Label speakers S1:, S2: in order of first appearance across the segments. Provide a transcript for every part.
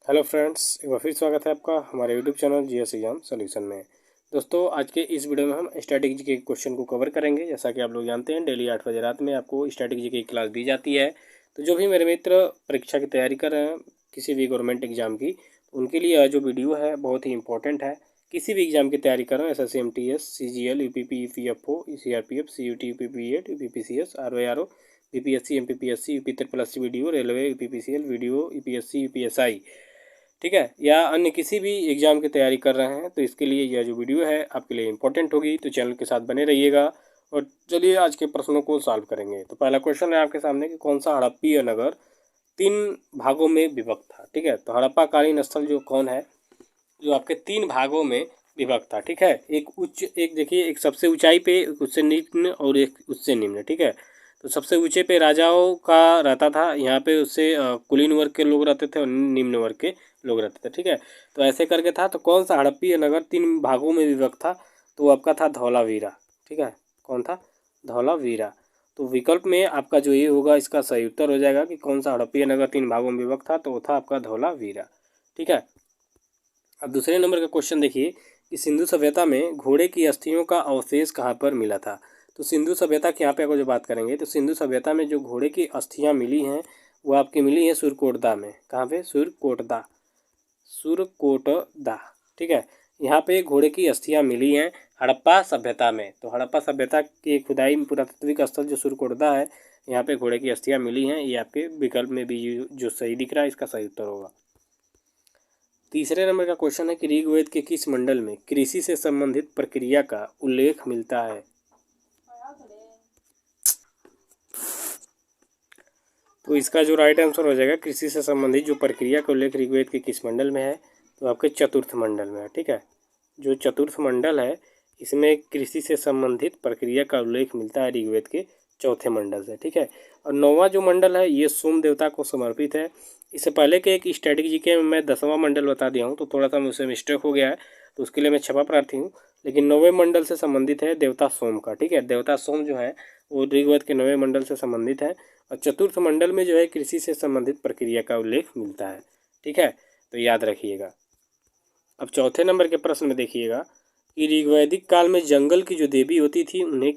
S1: Hello friends, एक बार फिर स्वागत है आपका हमारे YouTube channel GS exam solution में। दोस्तों, आज के इस वीडियो में हम स्टैटिक जीके के क्वेश्चन को कवर करेंगे। जैसा कि आप लोग जानते हैं, डेली 8 बजे रात में आपको स्टैटिक जीके की क्लास दी जाती है। तो जो भी मेरे मित्र परीक्षा की तैयारी कर रहे हैं किसी भी गवर्नमेंट एग्जाम की, उनके लिए यह जो वीडियो है बहुत ही इंपॉर्टेंट है। किसी भी एग्जाम की तैयारी कर रहे हैं, SSC MTS CGL UPP EPFO CRPF CUT UPP8 UPPCS ROARO BPSC MPPSC UP plus video railway UPPCL video UPSC UPSI, ठीक है, या अन्य किसी भी एग्ज़ाम की तैयारी कर रहे हैं तो इसके लिए यह जो वीडियो है आपके लिए इम्पोर्टेंट होगी। तो चैनल के साथ बने रहिएगा और चलिए आज के प्रश्नों को सॉल्व करेंगे। तो पहला क्वेश्चन है आपके सामने कि कौन सा हड़प्पीय नगर 3 भागों में विभक्त था। ठीक है, तो हड़प्पा कालीन स्थल जो कौन है जो आपके 3 भागों में विभक्त था। ठीक है, एक देखिए, एक सबसे ऊंचाई पे, एक उससे निम्न और एक उससे निम्न। ठीक है, तो सबसे ऊंचे पे राजाओं का रहता था, यहाँ पे उससे कुलीन वर्ग के लोग रहते थे और निम्न वर्ग के लोग रहते थे। ठीक है, तो ऐसे करके था। तो कौन सा हड़प्पीय नगर 3 भागों में विभक्त था, तो आपका था धौलावीरा। ठीक है, कौन था? धौलावीरा। तो विकल्प में आपका जो ये होगा इसका सही उत्तर हो जाएगा कि कौन सा हड़प्पीय नगर 3 भागों में विभक्त था, तो वो था आपका धौलावीरा। ठीक है, अब दूसरे नंबर का क्वेश्चन देखिए कि सिंधु सभ्यता में घोड़े की अस्थियों का अवशेष कहाँ पर मिला था। तो सिंधु सभ्यता की यहाँ पे अगर जो बात करेंगे तो सिंधु सभ्यता में जो घोड़े की अस्थियाँ मिली हैं वो आपकी मिली हैं सुरकोटदा में। कहाँ पे? सुरकोटदा, सुरकोटदा। ठीक है, यहाँ पे घोड़े की अस्थियाँ मिली हैं हड़प्पा सभ्यता में। तो हड़प्पा सभ्यता की खुदाई पुरातात्विक स्थल जो सुरकोटदा है, यहाँ पे घोड़े की अस्थियाँ मिली हैं। ये आपके विकल्प में भी जो सही दिख रहा है इसका सही उत्तर होगा। तीसरे नंबर का क्वेश्चन है कि ऋग्वेद के किस मंडल में कृषि से संबंधित प्रक्रिया का उल्लेख मिलता है। तो इसका जो राइट आंसर हो जाएगा, कृषि से संबंधित जो प्रक्रिया का उल्लेख ऋग्वेद के किस मंडल में है, तो आपके चतुर्थ मंडल में है। ठीक है, जो चतुर्थ मंडल है इसमें कृषि से संबंधित प्रक्रिया का उल्लेख मिलता है ऋग्वेद के चौथे मंडल से। ठीक है, और 9वां जो मंडल है ये सोम देवता को समर्पित है। इससे पहले के एक स्टैटिक जीके में मैं 10वां मंडल बता दिया हूँ, तो थोड़ा सा मुझसे मिस्टेक हो गया है, तो उसके लिए मैं क्षमा प्रार्थी हूँ। लेकिन 9वें मंडल से संबंधित है देवता सोम का। ठीक है, देवता सोम जो है वो ऋग्वेद के 9वें मंडल से संबंधित है और चतुर्थ मंडल में जो है कृषि से संबंधित प्रक्रिया का उल्लेख मिलता है। ठीक है, तो याद रखिएगा। अब चौथे नंबर के प्रश्न में देखिएगा कि ऋग्वैदिक काल में जंगल की जो देवी होती थी उन्हें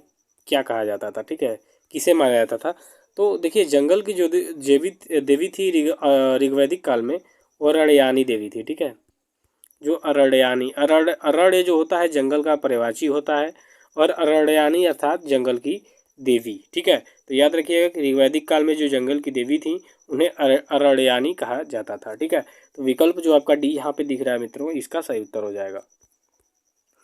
S1: क्या कहा जाता था। ठीक है, किसे माना जाता था। तो देखिए, जंगल की जो देवी थी ऋग्वैदिक काल में, वो अरण्यानी देवी थी। ठीक है, जो अरण्यानी, अरण्य जो होता है जंगल का पर्यायवाची होता है, और अरण्यानी अर्थात जंगल की देवी। ठीक है, तो याद रखिएगा कि ऋग्वैदिक काल में जो जंगल की देवी थी उन्हें अरण्यानी कहा जाता था। ठीक है, तो विकल्प जो आपका डी यहाँ पे दिख रहा है मित्रों, इसका सही उत्तर हो जाएगा।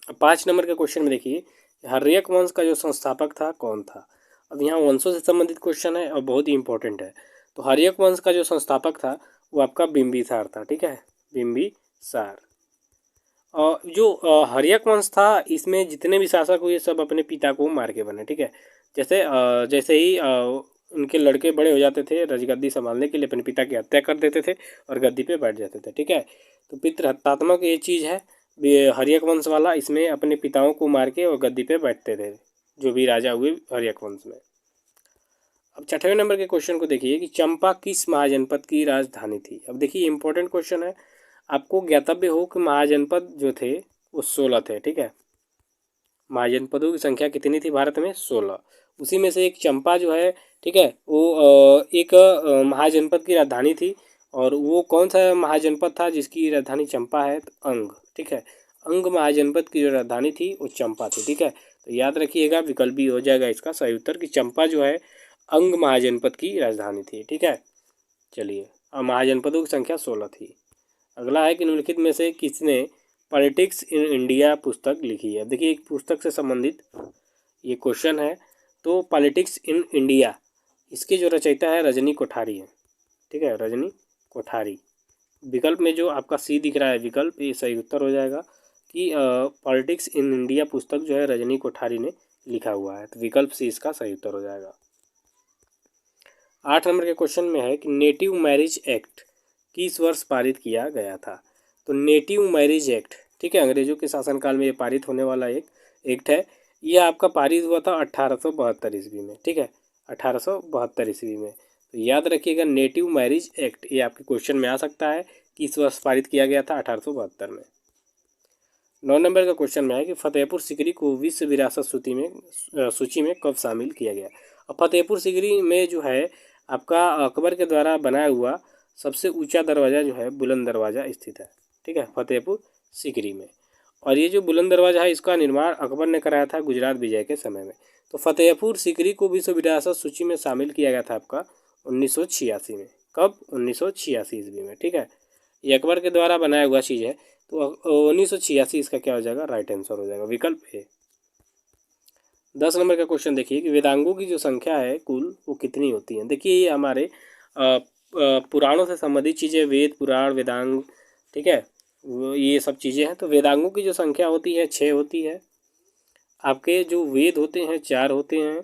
S1: अब 5 नंबर के क्वेश्चन में देखिए, हर्यक वंश का जो संस्थापक था कौन था। अब यहाँ वंशों से संबंधित क्वेश्चन है और बहुत ही इंपॉर्टेंट है। तो हर्यक वंश का जो संस्थापक था वो आपका बिंबिसार था। ठीक है, बिंबिसार। और जो हर्यक वंश था इसमें जितने भी शासक हुए सब अपने पिता को मार के बने। ठीक है, जैसे ही उनके लड़के बड़े हो जाते थे, राजगद्दी संभालने के लिए अपने पिता की हत्या कर देते थे और गद्दी पे बैठ जाते थे। ठीक है, तो पितृहत्यात्मक ये चीज़ है हर्यक वंश वाला, इसमें अपने पिताओं को मार के और गद्दी पे बैठते थे जो भी राजा हुए हर्यक वंश में। अब 6वें नंबर के क्वेश्चन को देखिए कि चंपा किस महाजनपद की राजधानी थी। अब देखिए, इंपॉर्टेंट क्वेश्चन है, आपको ज्ञातव्य हो कि महाजनपद जो थे वो 16 थे। ठीक है, महाजनपदों की संख्या कितनी थी भारत में? 16। उसी में से एक चंपा जो है, ठीक है, वो एक महाजनपद की राजधानी थी। और वो कौन सा महाजनपद था जिसकी राजधानी चंपा है? तो अंग। ठीक है, अंग महाजनपद की जो राजधानी थी वो चंपा थी। ठीक है, तो याद रखिएगा, विकल्प भी हो जाएगा इसका सही उत्तर कि चंपा जो है अंग महाजनपद की राजधानी थी। ठीक है, चलिए, अब महाजनपदों की संख्या 16 थी। अगला है कि निम्नलिखित में से किसने पॉलिटिक्स इन इंडिया पुस्तक लिखी है। देखिए, एक पुस्तक से संबंधित ये क्वेश्चन है। तो पॉलिटिक्स इन इंडिया, इसके जो रचयिता है रजनी कोठारी है। ठीक है, रजनी कोठारी। विकल्प में जो आपका सी दिख रहा है विकल्प, ये सही उत्तर हो जाएगा कि पॉलिटिक्स इन इंडिया पुस्तक जो है रजनी कोठारी ने लिखा हुआ है। तो विकल्प सी इसका सही उत्तर हो जाएगा। 8 नंबर के क्वेश्चन में है कि नेटिव मैरिज एक्ट किस वर्ष पारित किया गया था। तो नेटिव मैरिज एक्ट, ठीक है, अंग्रेजों के शासनकाल में ये पारित होने वाला एक एक्ट है। ये आपका पारित हुआ था 1872 ईस्वी में। ठीक है, 1872 ईस्वी में। तो याद रखिएगा, नेटिव मैरिज एक्ट ये आपके क्वेश्चन में आ सकता है किस वर्ष पारित किया गया था? 1872 में। 9 नंबर का क्वेश्चन में है कि फतेहपुर सीकरी को विश्व विरासत सूची में कब शामिल किया गया? और फतेहपुर सीकरी में जो है आपका अकबर के द्वारा बनाया हुआ सबसे ऊंचा दरवाज़ा जो है बुलंद दरवाज़ा स्थित है, ठीक है, फतेहपुर सीकरी में। और ये जो बुलंद दरवाज़ा है इसका निर्माण अकबर ने कराया था गुजरात विजय के समय में। तो फतेहपुर सीकरी को विश्व विरासत सूची में शामिल किया गया था आपका 1986 में। कब? 1986 ईस्वी में, ठीक है। ये अकबर के द्वारा बनाया हुआ चीज़ है, तो 1986 इसका क्या हो जाएगा? राइट आंसर हो जाएगा, विकल्प ए। 10 नंबर का क्वेश्चन देखिए कि वेदांगों की जो संख्या है कुल वो कितनी होती है? देखिए ये हमारे पुराणों से संबंधित चीज़ें, वेद पुराण वेदांग, ठीक है, वो ये सब चीज़ें हैं। तो वेदांगों की जो संख्या होती है 6 होती है। आपके जो वेद होते हैं 4 होते हैं,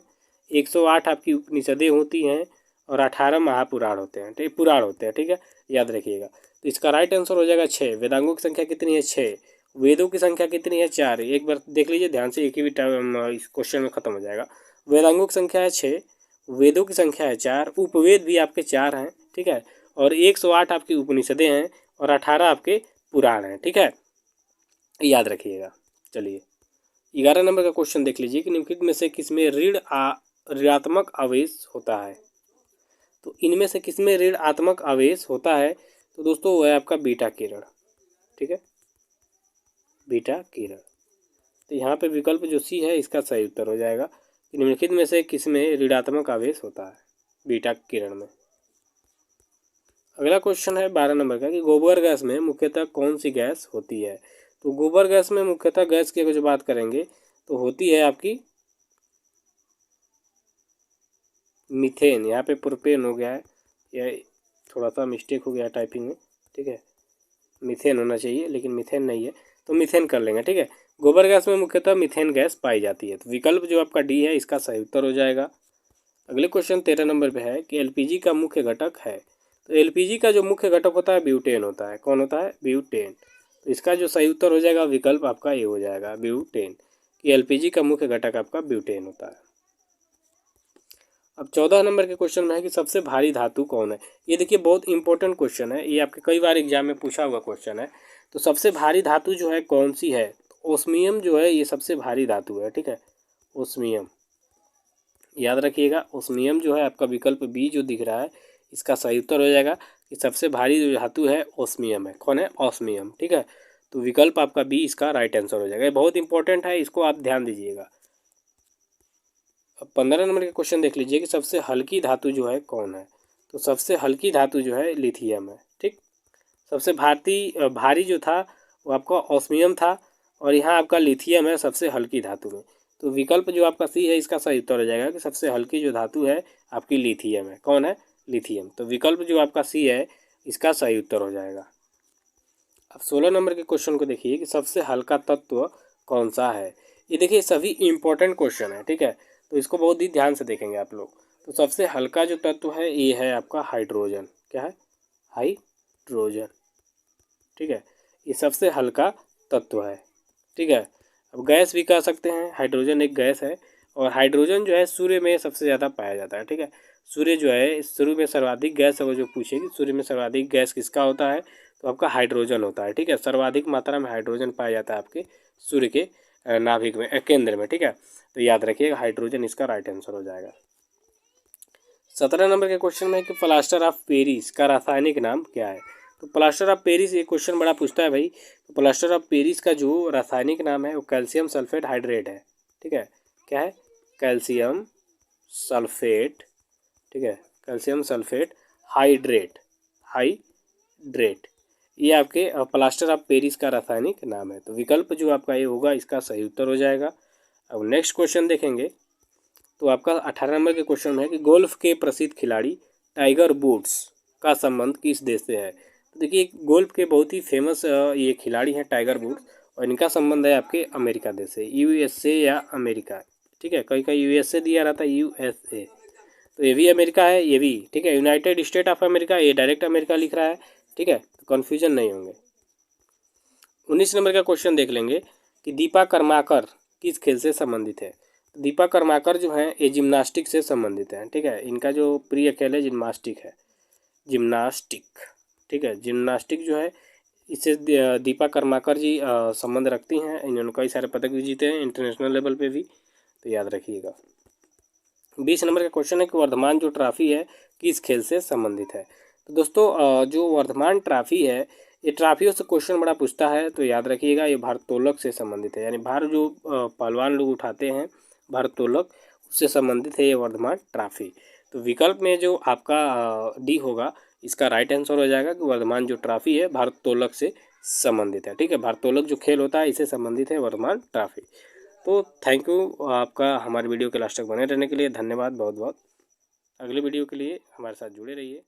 S1: 108 आपकी उपनिषदें होती हैं और 18 महापुराण होते हैं, ठीक, पुराण होते हैं, ठीक है, याद रखिएगा। तो इसका राइट आंसर हो जाएगा 6। वेदांगों की संख्या कितनी है? 6। वेदों की संख्या कितनी है? 4। एक बार देख लीजिए ध्यान से, एक ही भी टाइम इस क्वेश्चन में खत्म हो जाएगा। वेदांगों की संख्या है 6, वेदों की संख्या है 4, उपवेद भी आपके 4 हैं, ठीक है, और 108 आपकी उपनिषदें हैं और 18 आपके पुराण हैं, ठीक है, याद रखिएगा। चलिए 11 नंबर का क्वेश्चन देख लीजिए कि निम्नलिखित में से किसमें ऋणात्मक आवेश होता है? तो इनमें से किसमें ऋणात्मक आवेश होता है? तो दोस्तों वो है आपका बीटा किरण, ठीक है, बीटा किरण। तो यहाँ पे विकल्प जो सी है इसका सही उत्तर हो जाएगा कि निम्नलिखित में से किसमें ऋणात्मक आवेश होता है? बीटा किरण में। अगला क्वेश्चन है 12 नंबर का कि गोबर गैस में मुख्यतः कौन सी गैस होती है? तो गोबर गैस में मुख्यतः गैस की अगर जो बात करेंगे तो होती है आपकी मीथेन। यहाँ पे प्रोपेन हो गया है, या थोड़ा सा मिस्टेक हो गया टाइपिंग में, ठीक है, मीथेन होना चाहिए लेकिन मीथेन नहीं है, तो मीथेन कर लेंगे, ठीक है। गोबर गैस में मुख्यतः मीथेन गैस पाई जाती है, तो विकल्प जो आपका डी है इसका सही उत्तर हो जाएगा। अगले क्वेश्चन 13 नंबर पे है कि एलपीजी का मुख्य घटक है। तो एलपीजी का जो मुख्य घटक होता है ब्यूटेन होता है। कौन होता है? ब्यूटेन। तो इसका जो सही उत्तर हो जाएगा विकल्प आपका ये हो जाएगा, ब्यूटेन, कि एलपीजी का मुख्य घटक आपका ब्यूटेन होता है। अब 14 नंबर के क्वेश्चन में है कि सबसे भारी धातु कौन है? ये देखिए बहुत इंपॉर्टेंट क्वेश्चन है, ये आपके कई बार एग्जाम में पूछा हुआ क्वेश्चन है। तो सबसे भारी धातु जो है कौन सी है? ओस्मियम जो है ये सबसे भारी धातु है, ठीक है, ओस्मियम, याद रखिएगा। ओस्मियम जो है आपका विकल्प बी जो दिख रहा है इसका सही उत्तर हो जाएगा कि सबसे भारी जो धातु है ओस्मियम है। कौन है? ओस्मियम, ठीक है, तो विकल्प आपका बी इसका राइट आंसर हो जाएगा। ये बहुत इंपॉर्टेंट है, इसको आप ध्यान दीजिएगा। अब 15 नंबर का क्वेश्चन देख लीजिए कि सबसे हल्की धातु जो है कौन है? तो सबसे हल्की धातु जो है लिथियम है, ठीक। सबसे भारी जो था वो आपका ऑस्मियम था और यहाँ आपका लिथियम है सबसे हल्की धातु में। तो विकल्प जो आपका सी है इसका सही उत्तर हो जाएगा कि सबसे हल्की जो धातु है आपकी लिथियम है। कौन है? लिथियम। तो विकल्प जो आपका सी है इसका सही उत्तर हो जाएगा। अब 16 नंबर के क्वेश्चन को देखिए कि सबसे हल्का तत्व कौन सा है? ये देखिए सभी इंपॉर्टेंट क्वेश्चन है, ठीक है, तो इसको बहुत ही ध्यान से देखेंगे आप लोग। तो सबसे हल्का जो तत्व है ये है आपका हाइड्रोजन। क्या है? हाइड्रोजन, ठीक है, ये सबसे हल्का तत्व है, ठीक है। अब गैस भी कह सकते हैं, हाइड्रोजन एक गैस है और हाइड्रोजन जो है सूर्य में सबसे ज़्यादा पाया जाता है, ठीक है। सूर्य जो है शुरू में सर्वाधिक गैस, अगर जो पूछेगी सूर्य में सर्वाधिक गैस किसका होता है तो आपका हाइड्रोजन होता है, ठीक है। सर्वाधिक मात्रा में हाइड्रोजन पाया जाता है आपके सूर्य के नाभिक में, केंद्र में, ठीक है। तो याद रखिएगा हाइड्रोजन इसका राइट आंसर हो जाएगा। 17 नंबर के क्वेश्चन में कि प्लास्टर ऑफ पेरिस का रासायनिक नाम क्या है? तो प्लास्टर ऑफ पेरिस ये क्वेश्चन बड़ा पूछता है भाई। तो प्लास्टर ऑफ पेरिस का जो रासायनिक नाम है वो कैल्शियम सल्फेट हाइड्रेट है, ठीक है। क्या है? कैल्शियम सल्फेट, ठीक है, कैल्शियम सल्फेट हाइड्रेट, हाइड्रेट, ये आपके प्लास्टर ऑफ पेरिस का रासायनिक नाम है। तो विकल्प जो आपका ये होगा इसका सही उत्तर हो जाएगा। अब नेक्स्ट क्वेश्चन देखेंगे तो आपका 18 नंबर के क्वेश्चन में है कि गोल्फ के प्रसिद्ध खिलाड़ी टाइगर वुड्स का संबंध किस देश से है? तो देखिए गोल्फ के बहुत ही फेमस ये खिलाड़ी हैं टाइगर वुड्स और इनका संबंध है आपके अमेरिका देश से, यूएसए या अमेरिका, ठीक है। कहीं कहीं यूएसए दिया रहता है, यूएसए, तो ये भी अमेरिका है, ये भी, ठीक है, यूनाइटेड स्टेट ऑफ अमेरिका, ये डायरेक्ट अमेरिका लिख रहा है, ठीक है, तो कन्फ्यूजन नहीं होंगे। 19 नंबर का क्वेश्चन देख लेंगे कि दीपा कर्माकर किस खेल से संबंधित है? दीपा कर्माकर जो हैं ये जिम्नास्टिक से संबंधित हैं, ठीक है, इनका जो प्रिय खेल है जिम्नास्टिक है, जिम्नास्टिक, ठीक है। जिम्नास्टिक जो है इससे दीपा कर्माकर जी संबंध रखती हैं। इन्होंने कई सारे पदक भी जीते हैं इंटरनेशनल लेवल पे भी, तो याद रखिएगा। 20 नंबर का क्वेश्चन है कि वर्धमान जो ट्रॉफी है किस खेल से संबंधित है। तो दोस्तों जो वर्धमान ट्रॉफी है, ये ट्रॉफियों से क्वेश्चन बड़ा पूछता है, तो याद रखिएगा ये भारोत्तोलक से संबंधित है, यानी भार जो पहलवान लोग उठाते हैं भारोत्तोलक, उससे संबंधित है ये वर्धमान ट्रॉफी। तो विकल्प में जो आपका डी होगा, इसका राइट आंसर हो जाएगा कि वर्धमान जो ट्रॉफी है भारोत्तोलक से संबंधित है। ठीक है, भारोत्तोलक जो खेल होता है इससे संबंधित है वर्धमान ट्रॉफी। तो थैंक यू आपका हमारे वीडियो के लास्ट तक बने रहने के लिए, धन्यवाद बहुत बहुत। अगले वीडियो के लिए हमारे साथ जुड़े रहिए।